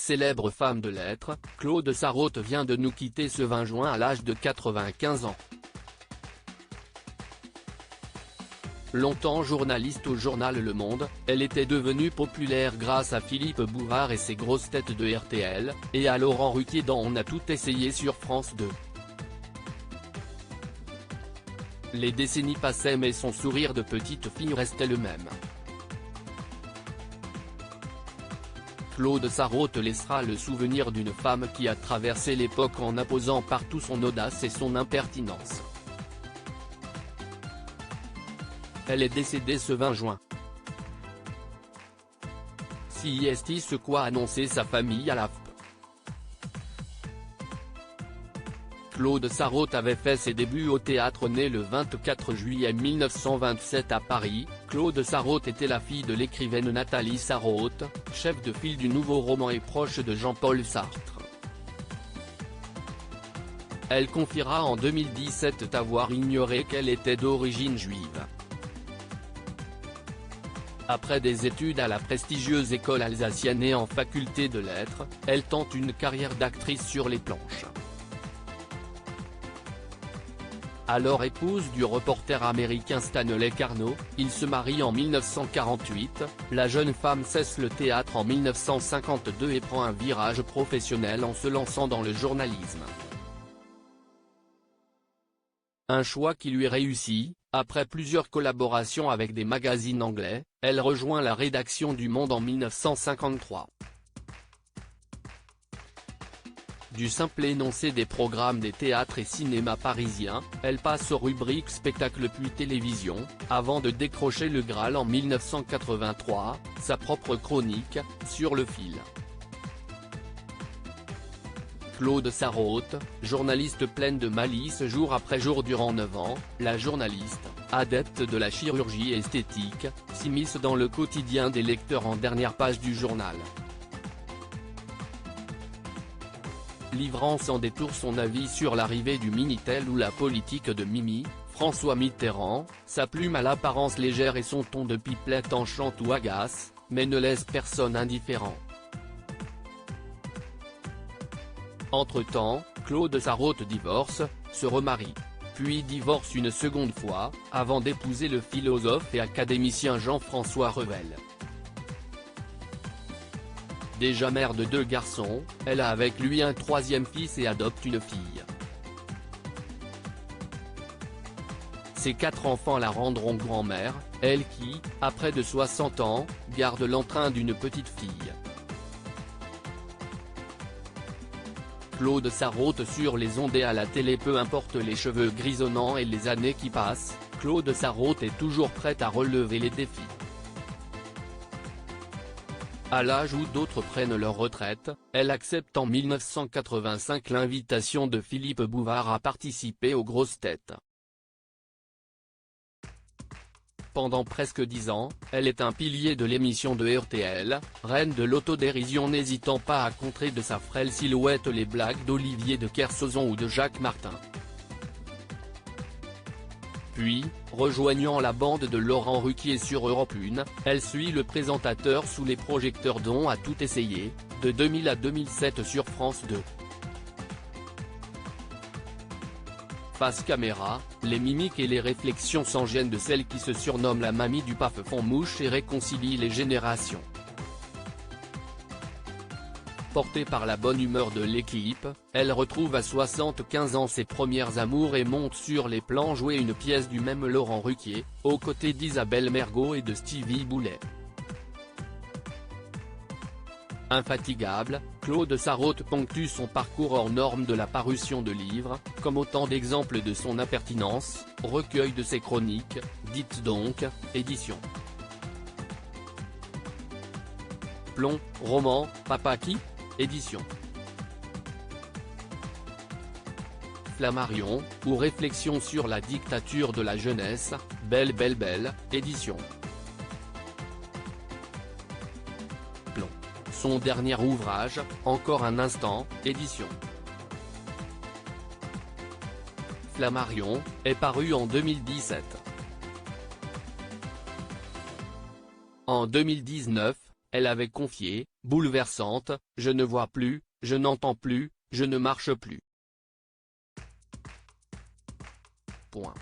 Célèbre femme de lettres, Claude Sarraute vient de nous quitter ce 20 juin à l'âge de 95 ans. Longtemps journaliste au journal Le Monde, elle était devenue populaire grâce à Philippe Bouvard et ses grosses têtes de RTL, et à Laurent Ruquier dans On a tout essayé sur France 2. Les décennies passaient mais son sourire de petite fille restait le même. Claude Sarraute laissera le souvenir d'une femme qui a traversé l'époque en imposant partout son audace et son impertinence. Elle est décédée ce 20 juin. C'est ce qu'a annoncé sa famille à l'AFP. Claude Sarraute avait fait ses débuts au théâtre. Née le 24 juillet 1927 à Paris, Claude Sarraute était la fille de l'écrivaine Nathalie Sarraute, chef de file du Nouveau Roman et proche de Jean-Paul Sartre. Elle confiera en 2017 avoir ignoré qu'elle était d'origine juive. Après des études à la prestigieuse école alsacienne et en faculté de lettres, elle tente une carrière d'actrice sur les planches. Alors épouse du reporter américain Stanley Carnot, ils se marient en 1948, la jeune femme cesse le théâtre en 1952 et prend un virage professionnel en se lançant dans le journalisme. Un choix qui lui réussit, après plusieurs collaborations avec des magazines anglais, elle rejoint la rédaction du Monde en 1953. Du simple énoncé des programmes des théâtres et cinémas parisiens, elle passe aux rubriques spectacle puis télévision, avant de décrocher le Graal en 1983, sa propre chronique, Sur le fil. Claude Sarraute, journaliste pleine de malice jour après jour durant 9 ans, la journaliste, adepte de la chirurgie esthétique, s'immisce dans le quotidien des lecteurs en dernière page du journal. Livrant sans détour son avis sur l'arrivée du Minitel ou la politique de Mimi, François Mitterrand, sa plume à l'apparence légère et son ton de pipelette enchante ou agace, mais ne laisse personne indifférent. Entre-temps, Claude Sarraute divorce, se remarie, puis divorce une seconde fois, avant d'épouser le philosophe et académicien Jean-François Revel. Déjà mère de 2 garçons, elle a avec lui un 3e fils et adopte une fille. Ses 4 enfants la rendront grand-mère, elle qui, à près de 60 ans, garde l'entrain d'une petite fille. Claude Sarraute sur les ondes et à la télé. Peu importe les cheveux grisonnants et les années qui passent, Claude Sarraute est toujours prête à relever les défis. À l'âge où d'autres prennent leur retraite, elle accepte en 1985 l'invitation de Philippe Bouvard à participer aux Grosses Têtes. Pendant presque 10 ans, elle est un pilier de l'émission de RTL, reine de l'autodérision, n'hésitant pas à contrer de sa frêle silhouette les blagues d'Olivier de Kersauzon ou de Jacques Martin. Puis, rejoignant la bande de Laurent Ruquier sur Europe 1, elle suit le présentateur sous les projecteurs d'On a tout essayé, de 2000 à 2007 sur France 2. Face caméra, les mimiques et les réflexions sans gêne de celle qui se surnomme la mamie du PAF font mouche et réconcilient les générations. Portée par la bonne humeur de l'équipe, elle retrouve à 75 ans ses premières amours et monte sur les plans jouer une pièce du même Laurent Ruquier, aux côtés d'Isabelle Mergo et de Stevie Boulet. Infatigable, Claude Sarraute ponctue son parcours hors norme de la parution de livres, comme autant d'exemples de son impertinence, recueil de ses chroniques, Dites donc, édition. Plomb, roman, Papa qui ? Édition. Flammarion, ou Réflexion sur la dictature de la jeunesse, Belle Belle Belle, édition. Plomb. Son dernier ouvrage, Encore un instant, édition. Flammarion, est paru en 2017. En 2019, elle avait confié, bouleversante, « Je ne vois plus, je n'entends plus, je ne marche plus. » Point.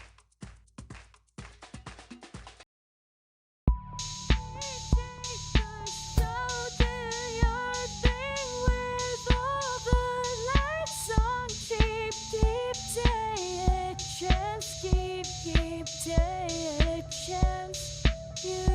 Keep taking a chance. You